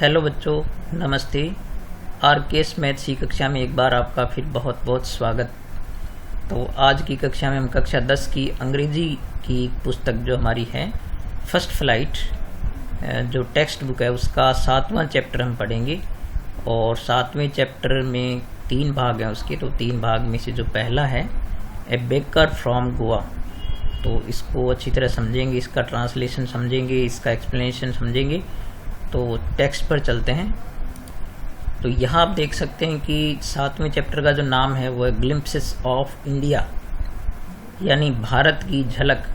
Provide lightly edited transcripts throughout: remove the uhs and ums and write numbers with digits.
Hello बच्चों, नमस्ते। RKS maths की कक्षा में एक बार आपका फिर बहुत बहुत स्वागत। तो आज की कक्षा में हम कक्षा 10 की अंग्रेजी की पुस्तक जो हमारी है फर्स्ट फ्लाइट, जो टेक्स्ट बुक है उसका 7वां चैप्टर हम पढ़ेंगे। और 7वें चैप्टर में 3 भाग हैं उसके। तो 3 भाग में से जो पहला है ए बेकर फ्रॉम गोवा, तो इसको अच्छी तरह समझेंगे, इसका ट्रांसलेशन समझेंगे, इसका एक्सप्लेनेशन समझेंगे। तो टेक्स्ट पर चलते हैं। तो यहाँ आप देख सकते हैं कि 7वें चैप्टर का जो नाम है वो है ग्लिम्पसेस ऑफ इंडिया, यानी भारत की झलक।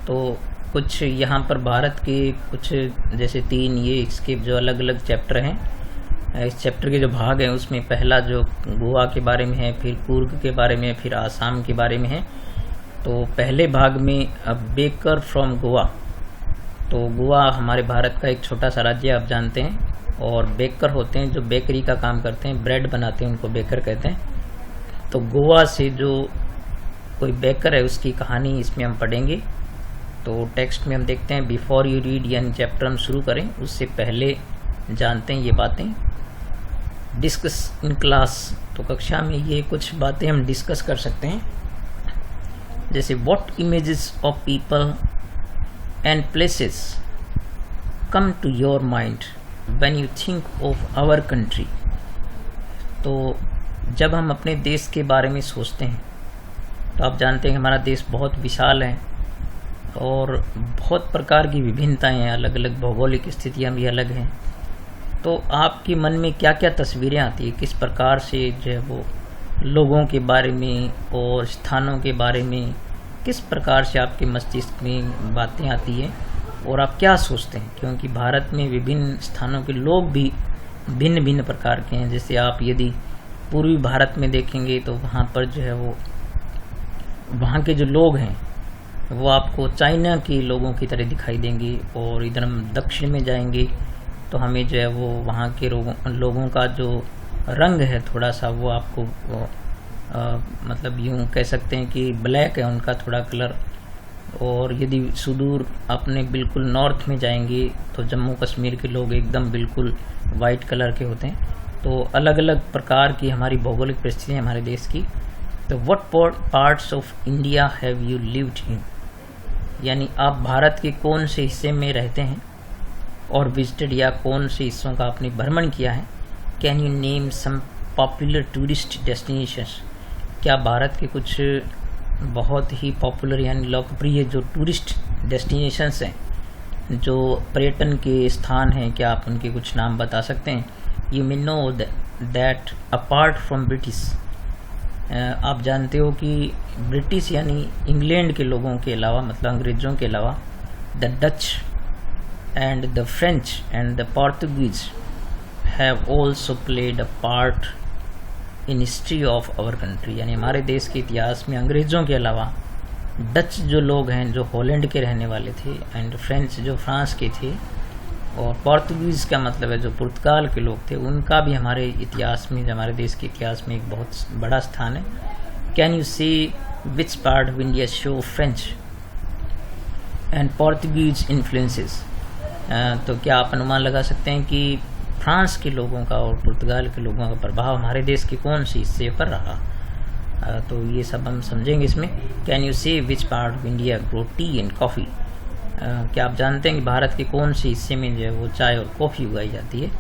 तो कुछ यहाँ पर भारत के कुछ जैसे 3 ये इसके जो अलग अलग चैप्टर हैं, इस चैप्टर के जो भाग हैं उसमें पहला जो गोवा के बारे में है, फिर कुर्ग के बारे में, फिर आसाम के बारे में है। तो पहले भाग में बेकर फ्रॉम गोवा, तो गोवा हमारे भारत का एक छोटा सा राज्य आप जानते हैं। और बेकर होते हैं जो बेकरी का काम करते हैं, ब्रेड बनाते हैं, उनको बेकर कहते हैं। तो गोवा से जो कोई बेकर है उसकी कहानी इसमें हम पढ़ेंगे। तो टेक्स्ट में हम देखते हैं बिफोर यू रीड, यानी चैप्टर हम शुरू करें उससे पहले जानते हैं ये बातें। डिस्कस इन क्लास, तो कक्षा में ये कुछ बातें हम डिस्कस कर सकते हैं, जैसे what images of people and places come to your mind when you think of our country। तो जब हम अपने देश के बारे में सोचते हैं तो आप जानते हैं कि हमारा देश बहुत विशाल है और बहुत प्रकार की विभिन्नताएं हैं, अलग अलग भौगोलिक स्थितियां भी अलग हैं। तो आपके मन में क्या क्या तस्वीरें आती है, किस प्रकार से जो है वो लोगों के बारे में और स्थानों के बारे में किस प्रकार से आपके मस्तिष्क में बातें आती हैं और आप क्या सोचते हैं। क्योंकि भारत में विभिन्न स्थानों के लोग भी भिन्न भिन्न प्रकार के हैं। जैसे आप यदि पूर्वी भारत में देखेंगे तो वहाँ पर जो है वो वहाँ के जो लोग हैं वो आपको चाइना के लोगों की तरह दिखाई देंगे। और इधर हम दक्षिण में जाएंगे तो हमें जो है वो वहाँ के लोगों का जो रंग है थोड़ा सा वो आपको मतलब यूँ कह सकते हैं कि ब्लैक है उनका थोड़ा कलर। और यदि सुदूर अपने बिल्कुल नॉर्थ में जाएंगे तो जम्मू कश्मीर के लोग एकदम बिल्कुल वाइट कलर के होते हैं। तो अलग अलग प्रकार की हमारी भौगोलिक परिस्थिति है हमारे देश की। तो what parts of India have you lived in, यानी आप भारत के कौन से हिस्से में रहते हैं और विजिटेड, या कौन से हिस्सों का आपने भ्रमण किया है। Can you name some popular tourist destinations, क्या भारत के कुछ बहुत ही पॉपुलर यानी लोकप्रिय जो टूरिस्ट डेस्टिनेशंस हैं, जो पर्यटन के स्थान हैं, क्या आप उनके कुछ नाम बता सकते हैं। You may know that apart from British, आप जानते हो कि ब्रिटिश यानी इंग्लैंड के लोगों के अलावा, मतलब अंग्रेज़ों के अलावा, the Dutch and the French and the Portuguese have also played a part in history of our country, यानी हमारे देश के इतिहास में अंग्रेज़ों के अलावा डच जो लोग हैं जो हॉलैंड के रहने वाले थे, एंड फ्रेंच जो फ्रांस के थे, और पोर्तुगीज़ का मतलब है जो पुर्तगाल के लोग थे, उनका भी हमारे इतिहास में, हमारे देश के इतिहास में एक बहुत बड़ा स्थान है। कैन यू से which part of India show French and Portuguese influences, तो क्या आप अनुमान लगा सकते हैं कि फ्रांस के लोगों का और पुर्तगाल के लोगों का प्रभाव हमारे देश के कौन से हिस्से पर रहा। तो ये सब हम समझेंगे इसमें। कैन यू से which part of India grow T and coffee, क्या आप जानते हैं कि भारत के कौन से हिस्से में जो है वो चाय और कॉफ़ी उगाई जाती है।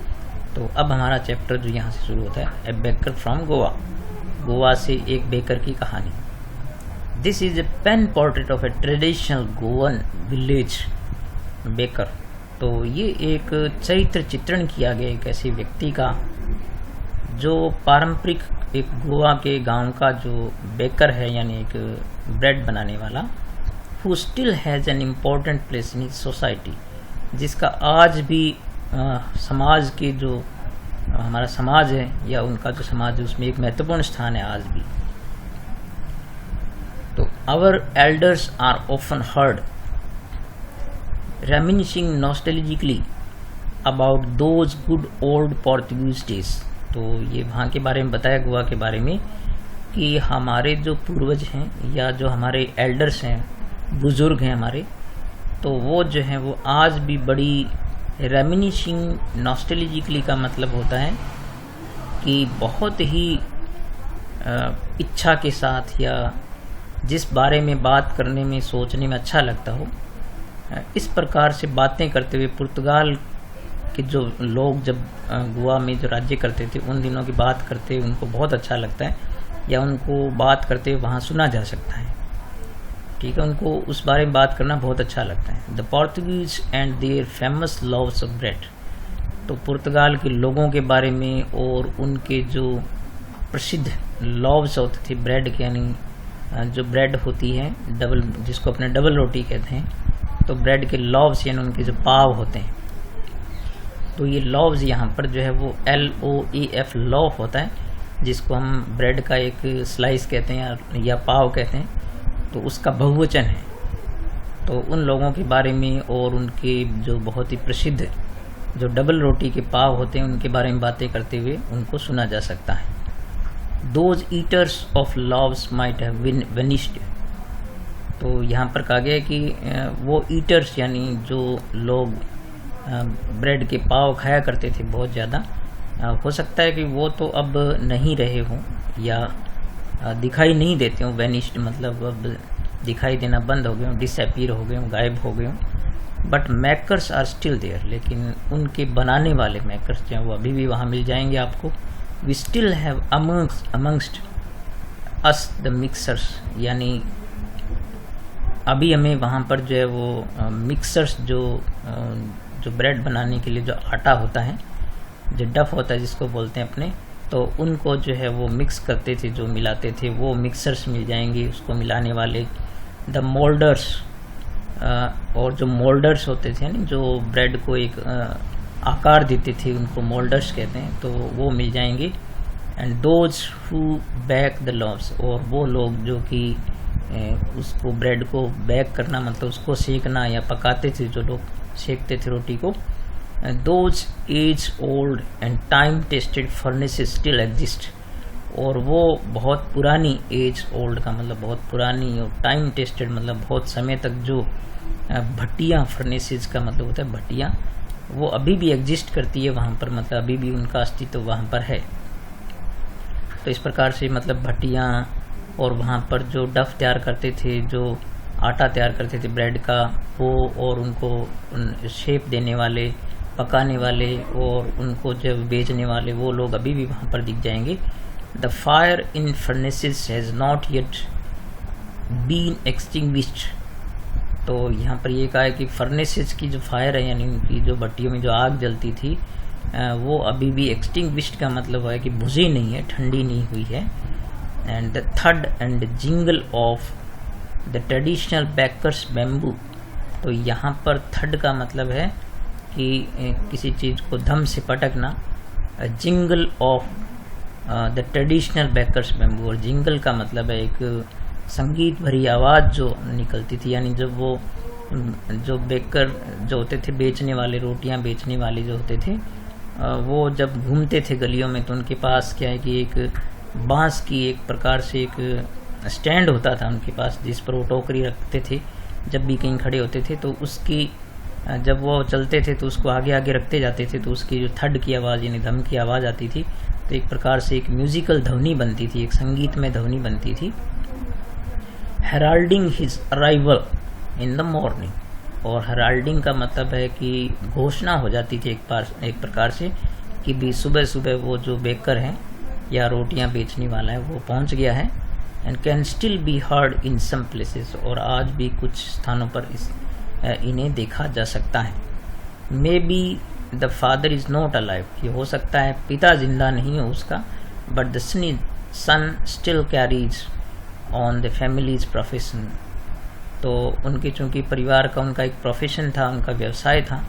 तो अब हमारा चैप्टर जो यहाँ से शुरू होता है, a baker from Goa, Goa से एक बेकर की कहानी। This is a pen portrait of a traditional Goan village baker. तो ये एक चरित्र चित्रण किया गया एक ऐसे व्यक्ति का जो पारंपरिक एक गोवा के गांव का जो बेकर है, यानी एक ब्रेड बनाने वाला, who still has an important place in society, जिसका आज भी समाज के जो हमारा समाज है या उनका जो समाज है उसमें एक महत्वपूर्ण स्थान है आज भी। तो our elders are often heard reminiscing nostalgically about those good old Portuguese days। तो ये वहाँ के बारे में बताया, गोवा के बारे में, कि हमारे जो पूर्वज हैं या जो हमारे एल्डर्स हैं, बुजुर्ग हैं हमारे, तो वो जो हैं वो आज भी बड़ी रेमिनिशिंग नॉस्टैल्जिकली का मतलब होता है कि बहुत ही इच्छा के साथ या जिस बारे में बात करने में सोचने में अच्छा लगता हो, इस प्रकार से बातें करते हुए पुर्तगाल के जो लोग जब गोवा में जो राज्य करते थे उन दिनों की बात करते हुए उनको बहुत अच्छा लगता है, या उनको बात करते हुए वहाँ सुना जा सकता है। ठीक है, उनको उस बारे में बात करना बहुत अच्छा लगता है। The Portuguese and their famous loaves of bread, तो पुर्तगाल के लोगों के बारे में और उनके जो प्रसिद्ध लव्स होते थे ब्रेड के, यानी जो ब्रेड होती है डबल, जिसको अपने डबल रोटी कहते हैं, तो ब्रेड के लव्स यानी उनके जो पाव होते हैं, तो ये लव्स यहाँ पर जो है वो LOAF लॉफ होता है, जिसको हम ब्रेड का एक स्लाइस कहते हैं या पाव कहते हैं, तो उसका बहुवचन है। तो उन लोगों के बारे में और उनके जो बहुत ही प्रसिद्ध जो डबल रोटी के पाव होते हैं उनके बारे में बातें करते हुए उनको सुना जा सकता है। Those eaters of loaves might have vanished, तो यहाँ पर कहा गया है कि वो ईटर्स यानी जो लोग ब्रेड के पाव खाया करते थे बहुत ज़्यादा, हो सकता है कि वो तो अब नहीं रहे हों या दिखाई नहीं देते हों। वेनिश्ड मतलब अब दिखाई देना बंद हो गए हों, डिसअपीयर हो गए हों, गायब हो गए हों। But makers are still there, लेकिन उनके बनाने वाले मेकर्स जो हैं वो अभी भी वहाँ मिल जाएंगे आपको। We still have amongst us the mixers, यानी अभी हमें वहाँ पर जो है वो मिक्सर्स जो ब्रेड बनाने के लिए जो आटा होता है, जो डफ होता है जिसको बोलते हैं अपने, तो उनको जो है वो मिक्स करते थे, जो मिलाते थे, वो मिक्सर्स मिल जाएंगे उसको मिलाने वाले। द मोल्डर्स, और जो मोल्डर्स होते थे यानी जो ब्रेड को एक आकार देते थे उनको मोल्डर्स कहते हैं, तो वो मिल जाएंगे। And those who bake the loaves, और वो लोग जो कि उसको ब्रेड को बेक करना मतलब उसको सेकना या पकाते थे, जो लोग सेकते थे रोटी को। Those age old and time tested furnaces still exist, और वो बहुत पुरानी, एज ओल्ड का मतलब बहुत पुरानी, और टाइम टेस्टेड मतलब बहुत समय तक जो भट्टियाँ, फर्नेसेस का मतलब होता है भट्टियाँ, वो अभी भी एग्जिस्ट करती है वहाँ पर, मतलब अभी भी उनका अस्तित्व वहाँ पर है। तो इस प्रकार से मतलब भट्टियाँ और वहाँ पर जो डफ तैयार करते थे, जो आटा तैयार करते थे ब्रेड का, वो और उनको शेप देने वाले, पकाने वाले और उनको जब बेचने वाले, वो लोग अभी भी वहाँ पर दिख जाएंगे। The fire in furnaces has not yet been extinguished, तो यहाँ पर ये कहा है कि फर्नेसेस की जो फायर है यानी उनकी जो भट्टियों में जो आग जलती थी वो अभी भी एक्सटिंग्विश्ड का मतलब है कि बुझी नहीं है, ठंडी नहीं हुई है। And the thud and jingle of the traditional bakers bamboo, तो यहाँ पर थड का मतलब है कि किसी चीज़ को धम से पटकना। Jingle of the traditional bakers bamboo, और जिंगल का मतलब है एक संगीत भरी आवाज़ जो निकलती थी, यानी जब वो जो बेकर जो होते थे, बेचने वाले, रोटियां बेचने वाले जो होते थे, वो जब घूमते थे गलियों में तो उनके पास क्या है कि एक बांस की एक प्रकार से एक स्टैंड होता था उनके पास, जिस पर वो टोकरी रखते थे जब भी कहीं खड़े होते थे, तो उसकी जब वो चलते थे तो उसको आगे आगे रखते जाते थे, तो उसकी जो थड की आवाज़ यानी धम की आवाज़ आती थी, तो एक प्रकार से एक म्यूजिकल ध्वनि बनती थी, एक संगीतमय ध्वनि बनती थी। Heralding his arrival in the morning, और हेराल्डिंग का मतलब है कि घोषणा हो जाती थी एक प्रकार से कि भी सुबह सुबह वो जो बेकर है या रोटियां बेचने वाला है वो पहुंच गया है। And can still be heard in some places, और आज भी कुछ स्थानों पर इन्हें देखा जा सकता है। May be the father is not alive, ये हो सकता है पिता जिंदा नहीं हो उसका, but the son still carries on the family's profession, तो उनके चूंकि परिवार का उनका एक प्रोफेशन था, उनका व्यवसाय था,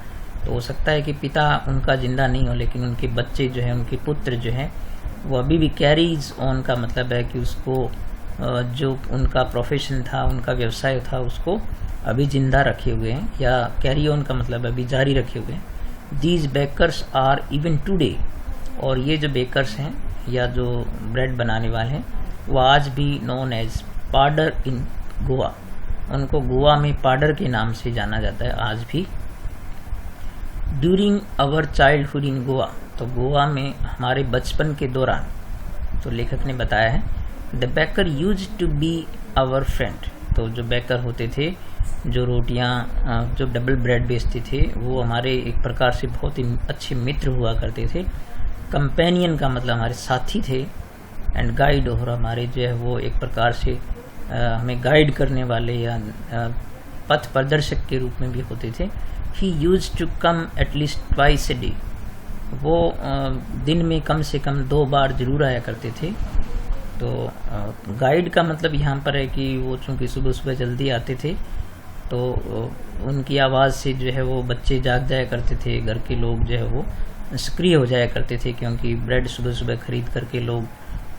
तो हो सकता है कि पिता उनका जिंदा नहीं हो लेकिन उनके बच्चे जो है, उनके पुत्र जो है वो अभी भी कैरीज ऑन का मतलब है कि उसको जो उनका प्रोफेशन था, उनका व्यवसाय था, उसको अभी जिंदा रखे हुए हैं, या कैरी ऑन का मतलब अभी जारी रखे हुए हैं। These bakers are even today, और ये जो बेकर्स हैं या जो ब्रेड बनाने वाले हैं वो आज भी नोन एज पाडर इन गोवा, उनको गोवा में पाडर के नाम से जाना जाता है आज भी। During our childhood in Goa, तो गोवा में हमारे बचपन के दौरान, तो लेखक ने बताया है, the baker used to be our friend, तो जो बेकर होते थे, जो रोटियां, जो डबल ब्रेड बेचते थे, वो हमारे एक प्रकार से बहुत ही अच्छे मित्र हुआ करते थे। कंपेनियन का मतलब हमारे साथी थे, एंड गाइड, और हमारे जो है वो एक प्रकार से हमें गाइड करने वाले या पथ प्रदर्शक के रूप में भी होते थे। He used to come at least twice a day, वो दिन में कम से कम 2 बार जरूर आया करते थे। तो गाइड का मतलब यहाँ पर है कि वो चूँकि सुबह सुबह जल्दी आते थे, तो उनकी आवाज़ से जो है वो बच्चे जाग जाया करते थे, घर के लोग जो है वो सक्रिय हो जाया करते थे, क्योंकि ब्रेड सुबह सुबह खरीद करके लोग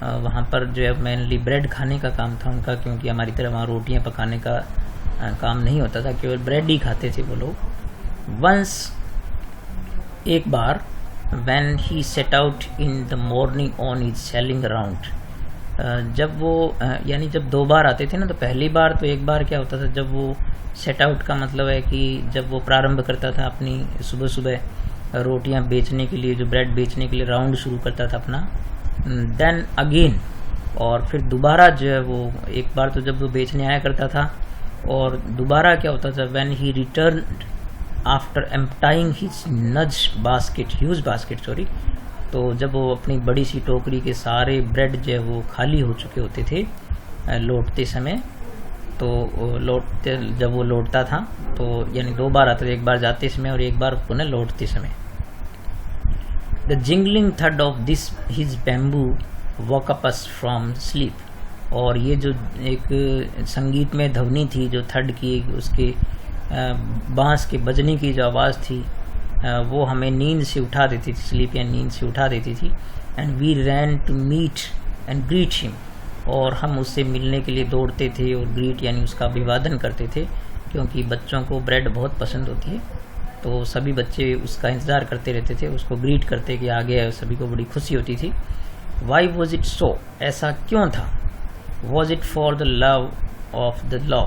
वहाँ पर जो है मेनली ब्रेड खाने का काम था उनका, क्योंकि हमारी तरह वहाँ रोटियाँ पकाने का काम नहीं होता था, केवल ब्रेड ही खाते थे वो लोग। वंस, एक बार, when he set out in the morning on his selling around, जब वो यानी जब 2 बार आते थे ना, तो पहली बार तो एक बार क्या होता था, जब वो सेट आउट का मतलब है कि जब वो प्रारंभ करता था अपनी सुबह सुबह रोटियां बेचने के लिए, जो ब्रेड बेचने के लिए राउंड शुरू करता था अपना, देन अगेन, और फिर दोबारा जो है वो एक बार तो जब वो बेचने आया करता था, और दोबारा क्या होता था, when he return after emptying his huge basket, तो जब वो अपनी बड़ी सी टोकरी के सारे ब्रेड जो है वो खाली हो चुके होते थे लौटते समय, तो जब वो लौटता था, तो यानी 2 बार आता था, एक बार जाते समय और एक बार पुनः लौटते समय। The jingling third of this his bamboo walk up us from sleep, और ये जो एक संगीत में ध्वनि थी, जो थर्ड की, उसके बांस के बजने की जो आवाज़ थी, वो हमें नींद से उठा देती थी, स्लीप या नींद से उठा देती थी। And we ran to meet and greet him, और हम उससे मिलने के लिए दौड़ते थे, और ग्रीट यानी उसका अभिवादन करते थे, क्योंकि बच्चों को ब्रेड बहुत पसंद होती है, तो सभी बच्चे उसका इंतज़ार करते रहते थे, उसको ग्रीट करते कि आ गया, सभी को बड़ी खुशी होती थी। वाई वॉज इट सो, ऐसा क्यों था? Was it for the love of the law,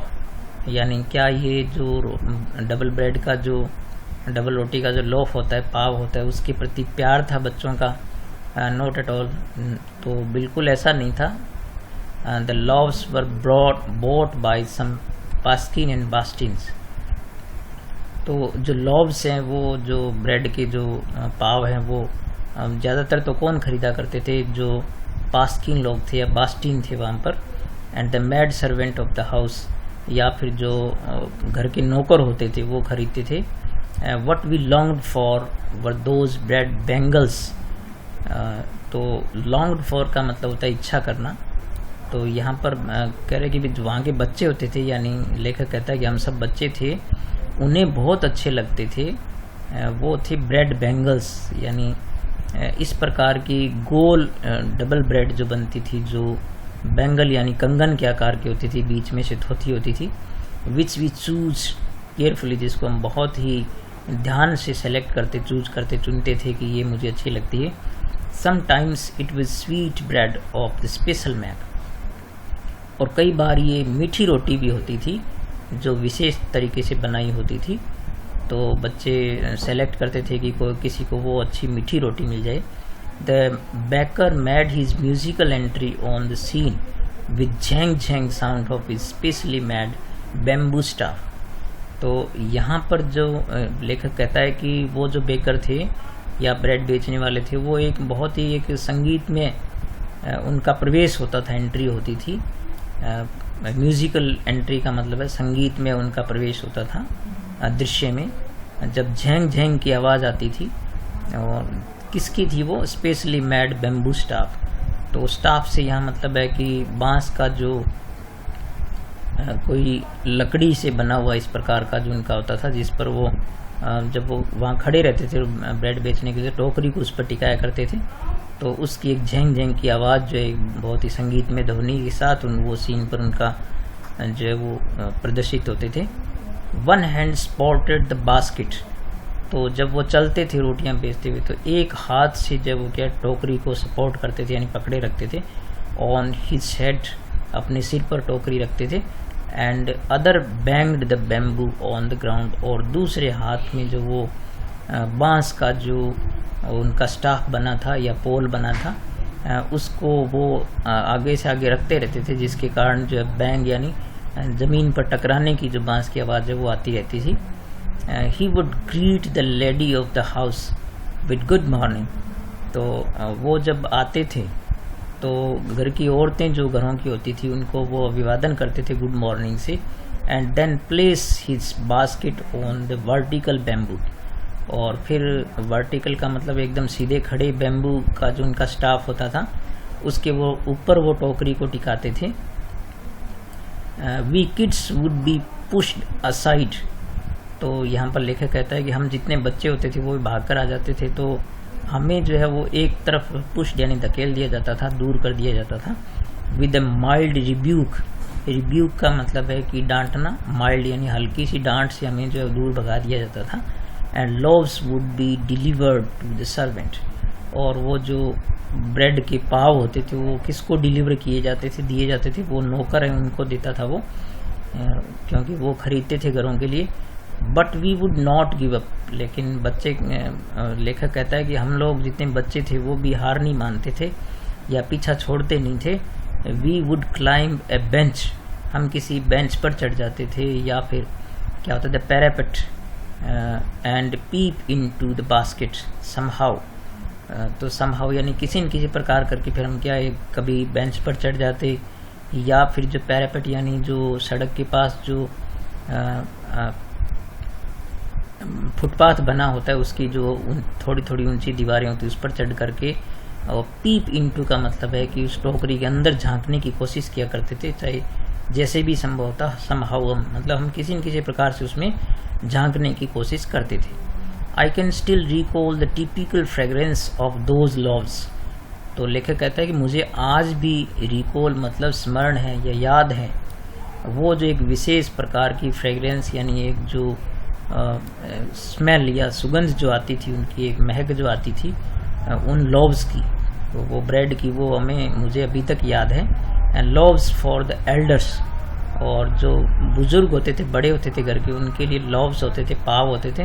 यानी क्या ये जो डबल ब्रेड का, जो डबल रोटी का जो लोफ होता है, पाव होता है, उसके प्रति प्यार था बच्चों का? नॉट एट ऑल, तो बिल्कुल ऐसा नहीं था। The loaves were bought by some पास्किन एंड बास्टिन्स, तो जो लॉव्स हैं, वो जो ब्रेड के जो पाव हैं, वो ज़्यादातर तो कौन खरीदा करते थे? जो पास्किन लोग थे या बास्टिन थे वहाँ पर। And the mad servant of the house, या फिर जो घर के नौकर होते थे वो खरीदते थे। What we longed for were those bread bangles, तो लॉन्ग्ड फॉर का मतलब होता है इच्छा करना, तो यहाँ पर कह रहे कि वहाँ के बच्चे होते थे, यानी लेखक कहता है कि हम सब बच्चे थे, उन्हें बहुत अच्छे लगते थे, वो थे ब्रेड बैंगल्स, यानी इस प्रकार की गोल डबल ब्रेड जो बनती थी, जो बैंगल यानी कंगन के आकार की होती थी, बीच में से थोथी होती थी, विच वी चूज केयरफुली, जिसको हम बहुत ही ध्यान से सेलेक्ट करते, चुनते थे कि ये मुझे अच्छी लगती है। Sometimes it was sweet bread of the special man, और कई बार ये मीठी रोटी भी होती थी जो विशेष तरीके से बनाई होती थी, तो बच्चे सेलेक्ट करते थे कि कोई किसी को वो अच्छी मीठी रोटी मिल जाए। The baker made his musical entry on the scene with झैंग झैंग sound of his specially made bamboo staff, तो यहाँ पर जो लेखक कहता है कि वो जो बेकर थे या ब्रेड बेचने वाले थे, वो एक बहुत ही एक संगीत में उनका प्रवेश होता था, एंट्री होती थी। म्यूजिकल एंट्री का मतलब है संगीत में उनका प्रवेश होता था, दृश्य में, जब झैंग झैंग की आवाज़ आती थी। और किसकी थी वो? स्पेशली मेड बैम्बू स्टाफ, तो स्टाफ से यहाँ मतलब है कि बांस का जो कोई लकड़ी से बना हुआ इस प्रकार का जो उनका होता था, जिस पर वो जब वो वहाँ खड़े रहते थे ब्रेड बेचने के लिए, टोकरी को उस पर टिकाया करते थे, तो उसकी एक झैंग झैंग की आवाज़ जो है बहुत ही संगीत में ध्वनि के साथ वो सीन पर उनका जो है वो प्रदर्शित होते थे। One hand spotted the basket, तो जब वो चलते थे रोटियां बेचते हुए, तो एक हाथ से जब वो क्या टोकरी को सपोर्ट करते थे, यानी पकड़े रखते थे, ऑन हिज हेड, अपने सिर पर टोकरी रखते थे, and other banged the bamboo on the ground, और दूसरे हाथ में जो वो बांस का जो उनका स्टाफ बना था या पोल बना था, उसको वो आगे से आगे रखते रहते थे, जिसके कारण जो बैंग यानी ज़मीन पर टकराने की जो बांस की आवाज़ है वो आती रहती थी। He would greet the lady of the house with good morning. तो वो जब आते थे तो घर की औरतें जो घरों की होती थी उनको वो अभिवादन करते थे गुड मॉर्निंग से। And then place his basket on the vertical bamboo. और फिर वर्टिकल का मतलब एकदम सीधे खड़े बैम्बू का जो उनका स्टाफ होता था उसके वो ऊपर वो टोकरी को टिकाते थे। We kids would be pushed aside. तो यहाँ पर लेखक कहता है कि हम जितने बच्चे होते थे वो भाग कर आ जाते थे, तो हमें जो है वो एक तरफ पुश यानी धकेल दिया जाता था, दूर कर दिया जाता था। With a mild rebuke. Rebuke का मतलब है कि डांटना, माइल्ड यानी हल्की सी डांट से हमें जो है दूर भगा दिया जाता था। And loaves would be delivered to the servant. और वो जो ब्रेड के पाव होते थे वो किसको डिलीवर किए जाते थे, दिए जाते थे, वो नौकर है उनको देता था वो, क्योंकि वो खरीदते थे घरों के लिए। But we would not give up. लेकिन बच्चे, लेखक कहता है कि हम लोग जितने बच्चे थे वो भी हार नहीं मानते थे या पीछा छोड़ते नहीं थे। We would climb a bench. हम किसी बेंच पर चढ़ जाते थे, या फिर क्या होता था parapet. And peep into the basket somehow. तो समहाउ यानी किसी न किसी प्रकार करके फिर हम क्या कभी बेंच पर चढ़ जाते, या फिर जो पैरापेट यानी जो सड़क के पास जो फुटपाथ बना होता है उसकी जो थोड़ी थोड़ी ऊंची दीवारें होती है उस पर चढ़ करके। और पीप इनटू का मतलब है कि उस टोकरी के अंदर झांकने की कोशिश किया करते थे, चाहे जैसे भी संभव होता समहाउ, मतलब हम किसी न किसी प्रकार से उसमें झांकने की कोशिश करते थे। I can still recall the typical fragrance of those loves. तो लेखक कहता है कि मुझे आज भी रिकॉल मतलब स्मरण है या याद है वो जो एक विशेष प्रकार की फ्रेग्रेंस यानी एक जो स्मेल या सुगंध जो आती थी, उनकी एक महक जो आती थी उन लव्स की, तो वो ब्रेड की, वो मुझे अभी तक याद है। And loves for the elders. और जो बुजुर्ग होते थे, बड़े होते थे घर के, उनके लिए लव्स होते थे, पाव होते थे।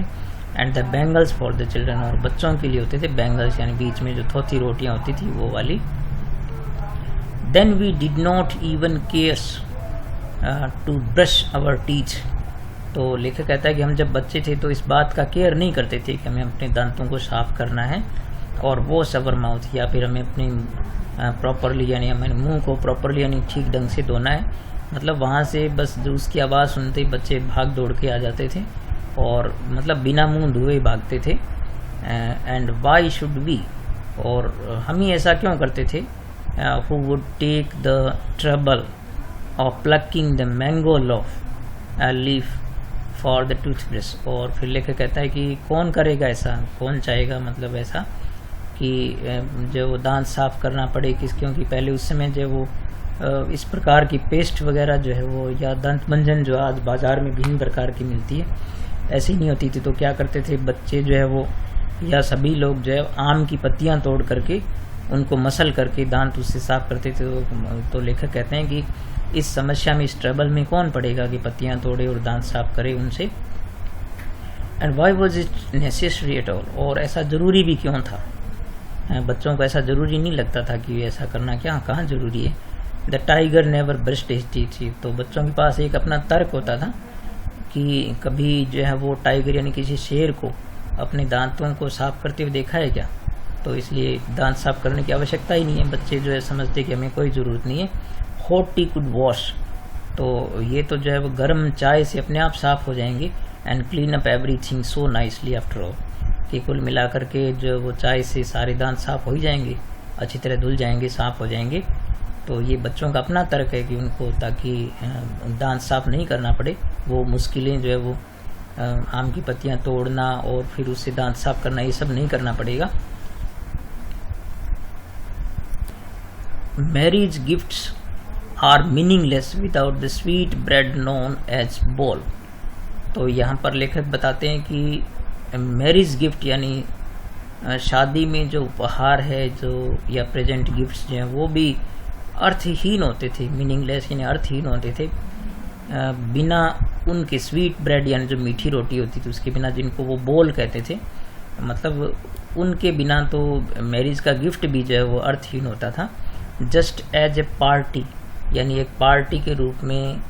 And the bangles for the children. और बच्चों के लिए होते थे बैंगल्स, यानी बीच में जो थोथी रोटियां होती थी वो वाली। Then we did not even cares to brush our teeth. तो लेखक कहता है कि हम जब बच्चे थे तो इस बात का केयर नहीं करते थे कि हमें अपने दांतों को साफ करना है और वो सवर माउथ, या फिर हमें अपनी प्रॉपरली यानी हमें मुंह को प्रॉपरली यानी ठीक ढंग से धोना है। मतलब वहाँ से बस उसकी आवाज़ सुनते ही बच्चे भाग दौड़ के आ जाते थे और मतलब बिना मुंह धोए भागते थे। And why should we. और हम ही ऐसा क्यों करते थे। Who would take the trouble of plucking the mango leaf for the toothbrush. और फिर लेकर कहता है कि कौन करेगा ऐसा, कौन चाहेगा मतलब ऐसा कि जो वो दांत साफ करना पड़े क्योंकि पहले उस समय जो वो इस प्रकार की पेस्ट वगैरह जो है वो या दंत मंजन जो आज बाज़ार में भिन्न प्रकार की मिलती है ऐसी नहीं होती थी। तो क्या करते थे बच्चे जो है वो या सभी लोग जो है आम की पत्तियां तोड़ करके उनको मसल करके दांत उससे साफ करते थे। तो लेखक कहते हैं कि इस समस्या में, इस ट्रबल में कौन पड़ेगा कि पत्तियां तोड़े और दांत साफ करे उनसे। And why was it necessary at all. और ऐसा ज़रूरी भी क्यों था। बच्चों को ऐसा ज़रूरी नहीं लगता था कि ऐसा करना कहाँ ज़रूरी है। The tiger never brushed his teeth. तो बच्चों के पास एक अपना तर्क होता था कि कभी जो है वो टाइगर यानी किसी शेर को अपने दांतों को साफ करते हुए देखा है क्या। तो इसलिए दांत साफ करने की आवश्यकता ही नहीं है। बच्चे जो है समझते कि हमें कोई ज़रूरत नहीं है। Hot T could wash. तो ये तो जो है वो गर्म चाय से अपने आप साफ हो जाएंगे। And clean up everything so nicely after all. कि कुल मिला करके जो वो चाय से सारे दांत साफ हो ही जाएंगे, अच्छी तरह धुल जाएंगे, साफ हो जाएंगे। तो ये बच्चों का अपना तर्क है कि उनको ताकि दांत साफ नहीं करना पड़े, वो मुश्किलें जो है वो आम की पत्तियां तोड़ना और फिर उससे दांत साफ करना ये सब नहीं करना पड़ेगा। Marriage gifts are meaningless without the sweet bread known as bol. तो यहाँ पर लेखक बताते हैं कि मैरिज गिफ्ट यानी शादी में जो उपहार है जो या प्रेजेंट गिफ्ट्स जो हैं वो भी अर्थहीन होते थे, मीनिंगलेस यानी अर्थहीन होते थे। बिना उनके स्वीट ब्रेड यानी जो मीठी रोटी होती थी उसके बिना, जिनको वो बोल कहते थे, मतलब उनके बिना तो मैरिज का गिफ्ट भी जो है वो अर्थहीन होता था। जस्ट एज ए पार्टी, यानी एक पार्टी के रूप में,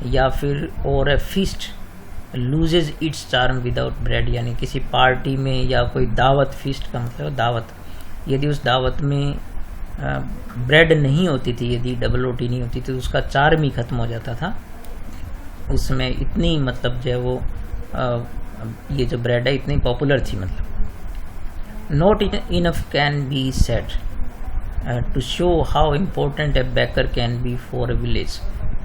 या फिर और a feast loses its charm without bread, यानी किसी पार्टी में या कोई दावत, फीस्ट का मतलब दावत, यदि उस दावत में ब्रेड नहीं होती थी, यदि डबल रोटी नहीं होती थी, तो उसका चार्म ही खत्म हो जाता था। उसमें इतनी मतलब जो है वो ये जो ब्रेड है इतनी पॉपुलर थी। मतलब not enough can be said to show how important a baker can be for a village.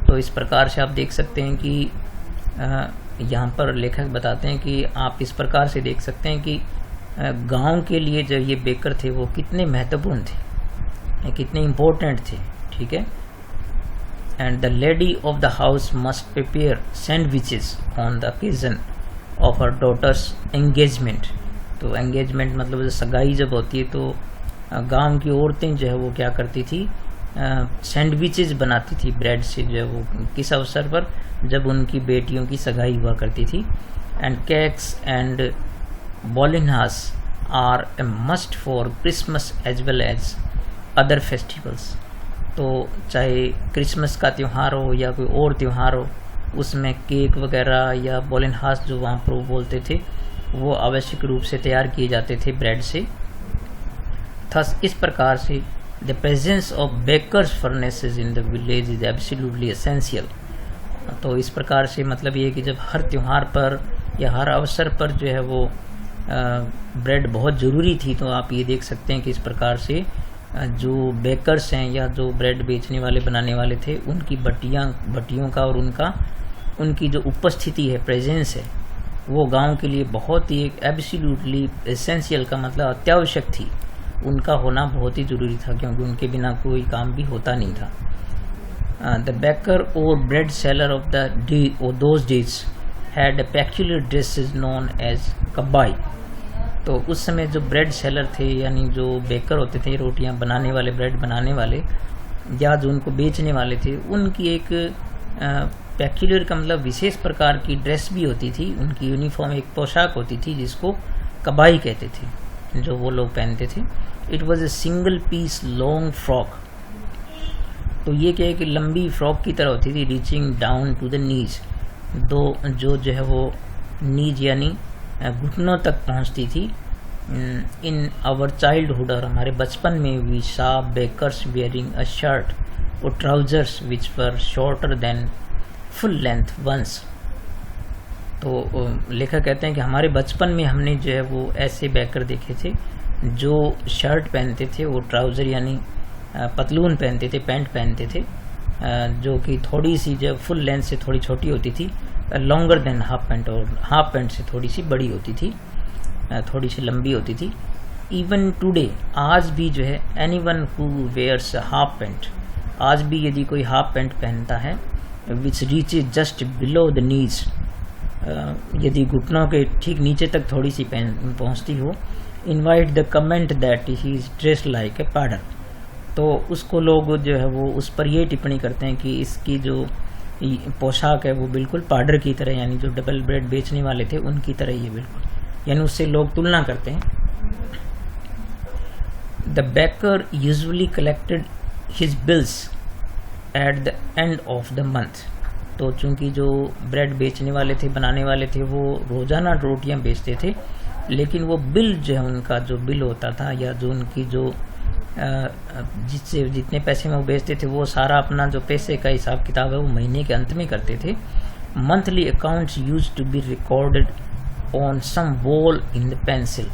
तो इस प्रकार से आप देख सकते हैं कि यहाँ पर लेखक बताते हैं कि आप इस प्रकार से देख सकते हैं कि गांव के लिए जो ये बेकर थे वो कितने महत्वपूर्ण थे, कितने इम्पोर्टेंट थे। ठीक है। And the lady of the house must prepare sandwiches on the occasion of her daughter's engagement. तो एंगेजमेंट मतलब सगाई जब होती है तो गांव की औरतें जो है वो क्या करती थी, सैंडविचेस बनाती थी ब्रेड से, जो है वो किस अवसर पर, जब उनकी बेटियों की सगाई हुआ करती थी। And cakes and bolinhas are a must for Christmas as well as other festivals. तो चाहे क्रिसमस का त्यौहार हो या कोई और त्यौहार हो, उसमें केक वगैरह या बोलिनहास जो वहाँ पर वो बोलते थे, वो आवश्यक रूप से तैयार किए जाते थे ब्रेड से। थस इस प्रकार से the presence of bakers furnaces in the village is absolutely essential. तो इस प्रकार से मतलब ये है कि जब हर त्यौहार पर या हर अवसर पर जो है वो ब्रेड बहुत ज़रूरी थी। तो आप ये देख सकते हैं कि इस प्रकार से जो बेकर्स हैं या जो ब्रेड बेचने वाले, बनाने वाले थे, उनकी भट्टियों का और उनकी जो उपस्थिति है, प्रेजेंस है, वो गांव के लिए बहुत ही एक एब्सोल्युटली एसेंशियल का मतलब अत्यावश्यक थी। उनका होना बहुत ही ज़रूरी था, क्योंकि उनके बिना कोई काम भी होता नहीं था। द बेकर और bread seller of those days had a peculiar dress is known as kabai. तो उस समय जो ब्रेड सेलर थे, यानी जो बेकर होते थे, रोटियां बनाने वाले, ब्रेड बनाने वाले, या जो उनको बेचने वाले थे, उनकी एक पेक्यूलियर का मतलब विशेष प्रकार की ड्रेस भी होती थी। उनकी यूनिफॉर्म, एक पोशाक होती थी जिसको कबाई कहते थे, जो वो लोग पहनते थे। It was a single piece long frock. तो ये क्या है कि लंबी फ्रॉक की तरह होती थी, reaching down to the knees. जो है वो नीज यानी घुटनों तक पहुंचती थी। इन आवर चाइल्डहुड, और हमारे बचपन में, we saw bakers wearing a shirt और trousers which were shorter than full length ones. तो लेखक कहते हैं कि हमारे बचपन में हमने जो है वो ऐसे बेकर देखे थे जो शर्ट पहनते थे, वो ट्राउज़र यानी पतलून पहनते थे, पैंट पहनते थे, जो कि थोड़ी सी जो फुल लेंथ से थोड़ी छोटी होती थी, लॉन्गर देन हाफ पैंट, और हाफ पैंट से थोड़ी सी बड़ी होती थी, थोड़ी सी लंबी होती थी। इवन टुडे, आज भी जो है, anyone who wears half pant, आज भी यदि कोई हाफ पैंट पहनता है which reaches just below the knees, यदि घुटनों के ठीक नीचे तक थोड़ी सी पहुंचती हो, invite the comment that he is dressed like a pader. तो उसको लोग जो है वो उस पर ये टिप्पणी करते हैं कि इसकी जो पोशाक है वो बिल्कुल पाडर की तरह, यानी जो डबल ब्रेड बेचने वाले थे उनकी तरह ही है बिल्कुल, यानी उससे लोग तुलना करते हैं। The baker usually collected his bills at the end of the month. तो चूंकि जो ब्रेड बेचने वाले थे, बनाने वाले थे, वो रोजाना रोटियां बेचते थे, लेकिन वो बिल जो है, उनका जो बिल होता था, या जो उनकी जो जिससे जितने पैसे में वो बेचते थे, वो सारा अपना जो पैसे का हिसाब किताब है वो महीने के अंत में करते थे। Monthly accounts used to be recorded on some wall in the pencil.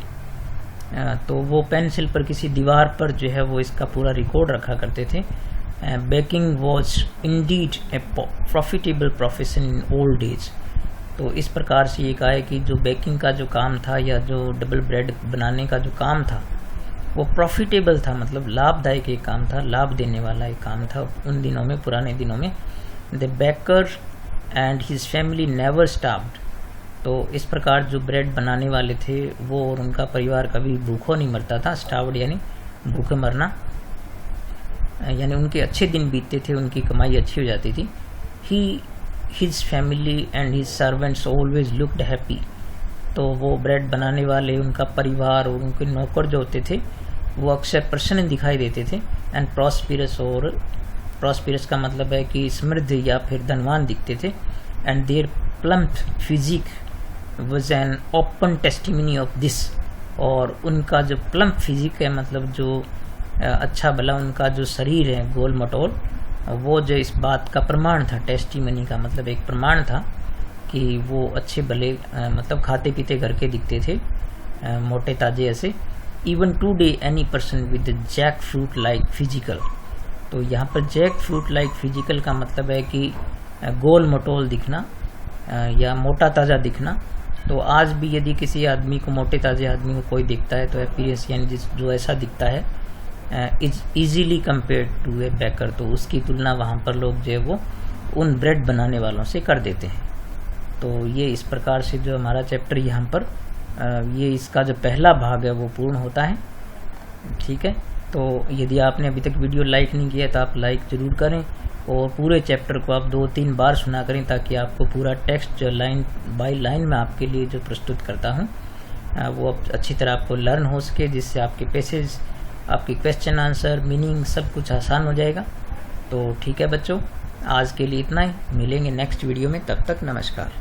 तो वो पेंसिल पर, किसी दीवार पर जो है वो इसका पूरा रिकॉर्ड रखा करते थे। Baking was Indeed A profitable profession in old age. तो इस प्रकार से ये कहा है कि जो बेकिंग का जो काम था, या जो डबल ब्रेड बनाने का जो काम था, वो प्रॉफिटेबल था, मतलब लाभदायक एक काम था, लाभ देने वाला एक काम था उन दिनों में, पुराने दिनों में। The baker and his family never starved. तो इस प्रकार जो ब्रेड बनाने वाले थे वो और उनका परिवार कभी भूखों नहीं मरता था। स्टार्व्ड यानी भूखे मरना, यानी उनके अच्छे दिन बीतते थे, उनकी कमाई अच्छी हो जाती थी। His family and his servants always looked happy तो वो ब्रेड बनाने वाले, उनका परिवार और उनके नौकर जो होते थे वो अक्सर प्रसन्न दिखाई देते थे। एंड प्रॉस्पिरस, और प्रॉस्पिरस का मतलब है कि समृद्ध या फिर धनवान दिखते थे। And their plump physique was an open testimony of this, और उनका जो प्लम्प फिजिक है मतलब जो अच्छा भला उनका जो शरीर है गोल मटोल, वो जो इस बात का प्रमाण था। टेस्टिमनी का मतलब एक प्रमाण था कि वो अच्छे भले मतलब खाते पीते घर के दिखते थे, मोटे ताजे ऐसे। Even today any person with jackfruit like physical, तो यहाँ पर जैक फ्रूट लाइक फिजिकल का मतलब है कि गोल मटोल दिखना या मोटा ताज़ा दिखना। तो आज भी यदि किसी आदमी को, मोटे ताज़े आदमी को कोई दिखता है तो अपीयरेंस यानी जो ऐसा दिखता है is easily compared to a baker, तो उसकी तुलना वहाँ पर लोग जो है वो उन ब्रेड बनाने वालों से कर देते हैं। तो ये इस प्रकार से जो हमारा चैप्टर यहाँ पर ये इसका जो पहला भाग है वो पूर्ण होता है। ठीक है, तो यदि आपने अभी तक वीडियो लाइक नहीं किया तो आप लाइक ज़रूर करें, और पूरे चैप्टर को आप 2-3 बार सुना करें ताकि आपको पूरा टेक्स्ट जो लाइन बाय लाइन में आपके लिए जो प्रस्तुत करता हूँ वो अच्छी तरह आपको लर्न हो सके, जिससे आपके पैसेज, आपके क्वेश्चन आंसर, मीनिंग सब कुछ आसान हो जाएगा। तो ठीक है बच्चों, आज के लिए इतना ही। मिलेंगे नेक्स्ट वीडियो में, तब तक नमस्कार।